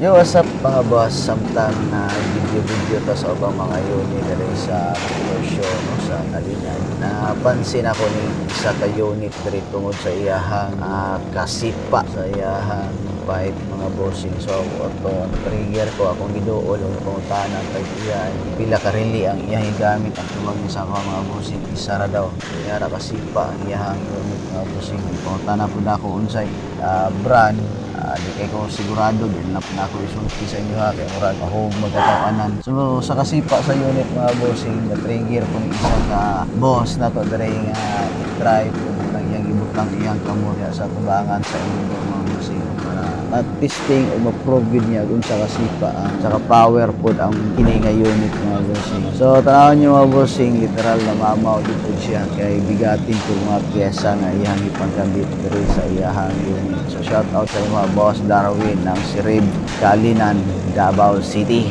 Yo, what's up mga boss? Samtang na video tas obang mga unit dere sa show no, sa Kalinan. Napansin ako ni isa ka unit diri tungod sa iyahang kasipa sa iyahang pipe mga bossing. So auto trigger ko akong giduol og pangutanan kay iyan pila ka reli ang iyang gamit ang tuwag ni sa mga bossing isa ra daw. Kaya ra kasipa ang iyahang unit mga bossing. Pangutanan pud ako unsay brand. Di kay ko sigurado din na ako isulti sa inyo ha kay murag ako magkatawanan. So sa kasipa sa unit mga bossing na trigger ko ni isa ka boss na to dire nga i-try kung lang iyang ibutang iyang kamorya sa tubangan sa inyong mga bossing para at testing o ma-prove niya kung sa kasipa saka power pod ang kini nga unit mga bossing. So tanawon niyo mga bossing literal na mamaw dito siya kay bigatin ko mga pyesa nga iyang ipangkabit dire sa iyang unit. So shout out sa mga boss Darwin ng si Rib Kalinan, Davao City.